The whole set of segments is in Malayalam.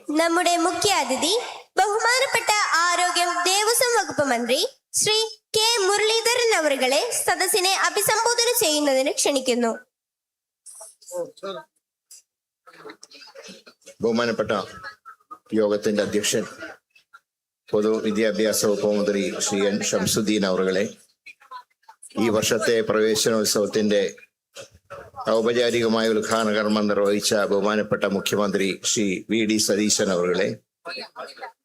നമ്മുടെ മുഖ്യ അതിഥി ബഹുമാനപ്പെട്ട ആരോഗ്യം ദേവസ്വം വകുപ്പ് മന്ത്രി ശ്രീ കെ മുരളീധരൻ അവരുകളെ സദസ്സിനെ അഭിസംബോധന ചെയ്യുന്നതിന് ക്ഷണിക്കുന്നു. ബഹുമാനപ്പെട്ട യോഗത്തിന്റെ അധ്യക്ഷൻ പൊതുവിദ്യാഭ്യാസ വകുപ്പ് മന്ത്രി ശ്രീ എൻ ഷംസുദ്ദീൻ അവറുകളെ, ഈ വർഷത്തെ പ്രവേശനോത്സവത്തിന്റെ ഔപചാരികമായ ഉദ്ഘാടന കർമ്മം നിർവഹിച്ച ബഹുമാനപ്പെട്ട മുഖ്യമന്ത്രി ശ്രീ വി ഡി സതീശൻ അവറുകളെ,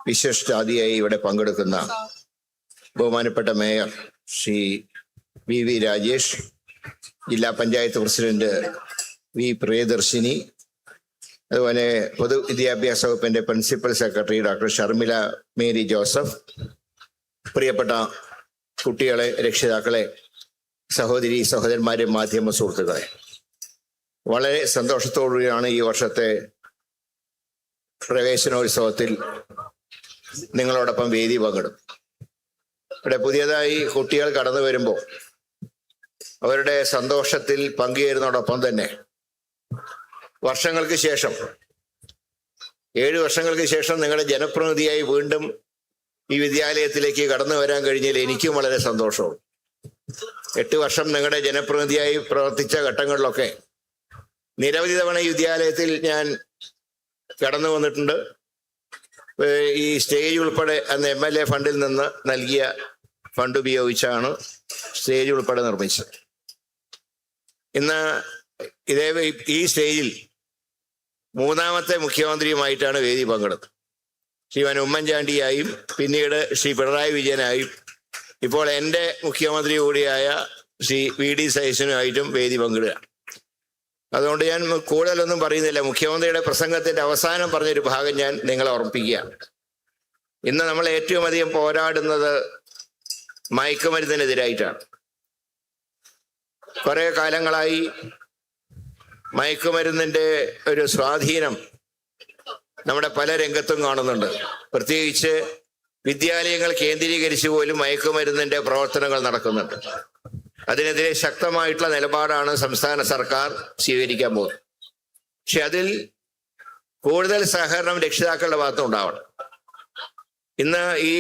വിശിഷ്ടാതിഥിയായി ഇവിടെ പങ്കെടുക്കുന്ന ബഹുമാനപ്പെട്ട mayor Shri V V Rajesh, ജില്ലാ പഞ്ചായത്ത് പ്രസിഡന്റ് വി പ്രിയദർശിനി, അതുപോലെ പൊതുവിദ്യാഭ്യാസ വകുപ്പിന്റെ principal secretary doctor Sharmila Mary Joseph, പ്രിയപ്പെട്ട കുട്ടികളെ, രക്ഷിതാക്കളെ, സഹോദരി സഹോദരന്മാരെ, മാധ്യമ സുഹൃത്തുക്കളെ, വളരെ സന്തോഷത്തോടുകൂടിയാണ് ഈ വർഷത്തെ പ്രവേശനോത്സവത്തിൽ നിങ്ങളോടൊപ്പം വേദി പങ്കിടും. ഇവിടെ പുതിയതായി കുട്ടികൾ കടന്നു വരുമ്പോൾ അവരുടെ സന്തോഷത്തിൽ പങ്കുചേരുന്നതോടൊപ്പം തന്നെ വർഷങ്ങൾക്ക് ശേഷം 7 വർഷങ്ങൾക്ക് ശേഷം നിങ്ങളുടെ ജനപ്രതിനിധിയായി വീണ്ടും ഈ വിദ്യാലയത്തിലേക്ക് കടന്നു വരാൻ കഴിഞ്ഞാൽ എനിക്കും വളരെ സന്തോഷവും. 8 വർഷം നിങ്ങളുടെ ജനപ്രതിനിധിയായി പ്രവർത്തിച്ച ഘട്ടങ്ങളിലൊക്കെ നിരവധി തവണ ഈ വിദ്യാലയത്തിൽ ഞാൻ കടന്നു വന്നിട്ടുണ്ട്. ഈ സ്റ്റേജ് ഉൾപ്പെടെ അന്ന് MLA ഫണ്ടിൽ നിന്ന് നൽകിയ ഫണ്ട് ഉപയോഗിച്ചാണ് സ്റ്റേജ് ഉൾപ്പെടെ നിർമ്മിച്ചത്. ഇന്ന് ഈ സ്റ്റേജിൽ 3ാമത്തെ മുഖ്യമന്ത്രിയുമായിട്ടാണ് വേദി പങ്കെടുത്തത്. ശ്രീമാൻ ഉമ്മൻചാണ്ടിയായും പിന്നീട് ശ്രീ പിണറായി വിജയനായും ഇപ്പോൾ എൻ്റെ മുഖ്യമന്ത്രി കൂടിയായ ശ്രീ വി ഡി സതീശനുമായിട്ടും വേദി പങ്കിടുക. അതുകൊണ്ട് ഞാൻ കൂടുതലൊന്നും പറയുന്നില്ല. മുഖ്യമന്ത്രിയുടെ പ്രസംഗത്തിന്റെ അവസാനം പറഞ്ഞൊരു ഭാഗം ഞാൻ നിങ്ങളെ ഓർമ്മിപ്പിക്കുകയാണ്. ഇന്ന് നമ്മൾ ഏറ്റവും അധികം പോരാടുന്നത് മയക്കുമരുന്നിനെതിരായിട്ടാണ്. കുറെ കാലങ്ങളായി മയക്കുമരുന്നിന്റെ ഒരു സ്വാധീനം നമ്മുടെ പല രംഗത്തും കാണുന്നുണ്ട്. പ്രത്യേകിച്ച് വിദ്യാലയങ്ങൾ കേന്ദ്രീകരിച്ച് പോലും മയക്കുമരുന്നിന്റെ പ്രവർത്തനങ്ങൾ നടക്കുന്നുണ്ട്. അതിനെതിരെ ശക്തമായിട്ടുള്ള നിലപാടാണ് സംസ്ഥാന സർക്കാർ സ്വീകരിക്കാൻ പോകുന്നത്. പക്ഷെ അതിൽ കൂടുതൽ സഹകരണം രക്ഷിതാക്കളുടെ ഭാഗത്തും ഉണ്ടാവണം. ഇന്ന് ഈ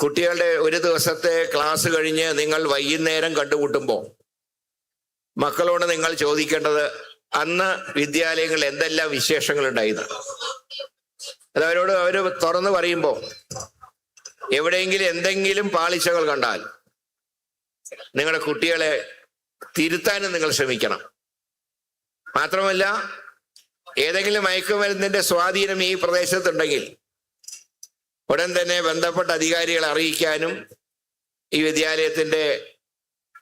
കുട്ടികളുടെ ഒരു ദിവസത്തെ ക്ലാസ് കഴിഞ്ഞ് നിങ്ങൾ വൈകുന്നേരം കണ്ടുമുട്ടുമ്പോൾ മക്കളോട് നിങ്ങൾ ചോദിക്കേണ്ടത് അന്ന് വിദ്യാലയങ്ങളിൽ എന്തെല്ലാം വിശേഷങ്ങൾ ഉണ്ടായിരുന്നു. അത് അവർ തുറന്നു പറയുമ്പോൾ എവിടെയെങ്കിലും എന്തെങ്കിലും പാളിച്ചകൾ കണ്ടാൽ നിങ്ങളുടെ കുട്ടികളെ തിരുത്താനും നിങ്ങൾ ശ്രമിക്കണം. മാത്രമല്ല, ഏതെങ്കിലും മയക്കുമരുന്നിന്റെ സ്വാധീനം ഈ പ്രദേശത്തുണ്ടെങ്കിൽ ഉടൻ തന്നെ ബന്ധപ്പെട്ട അധികാരികളെ അറിയിക്കാനും ഈ വിദ്യാലയത്തിന്റെ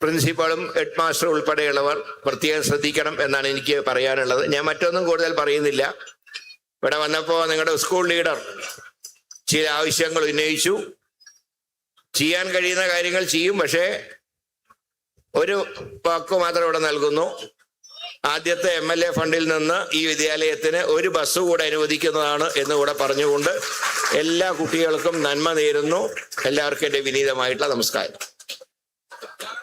പ്രിൻസിപ്പളും ഹെഡ് മാസ്റ്റർ ഉൾപ്പെടെയുള്ളവർ പ്രത്യേകം ശ്രദ്ധിക്കണം എന്നാണ് എനിക്ക് പറയാനുള്ളത്. ഞാൻ മറ്റൊന്നും കൂടുതൽ പറയുന്നില്ല. ഇവിടെ വന്നപ്പോൾ നിങ്ങളുടെ സ്കൂൾ ലീഡർ ചില ആവശ്യങ്ങൾ ഉന്നയിച്ചു. ചെയ്യാൻ കഴിയുന്ന കാര്യങ്ങൾ ചെയ്യും. പക്ഷേ ഒരു വാക്ക് മാത്രം ഇവിടെ നൽകുന്നു. ആദ്യത്തെ MLA ഫണ്ടിൽ നിന്ന് ഈ വിദ്യാലയത്തിന് ഒരു ബസ് കൂടെ അനുവദിക്കുന്നതാണ് എന്നുകൂടെ പറഞ്ഞുകൊണ്ട് എല്ലാ കുട്ടികൾക്കും നന്മ നേരുന്നു. എല്ലാവർക്കും എൻ്റെ വിനീതമായിട്ടുള്ള നമസ്കാരം.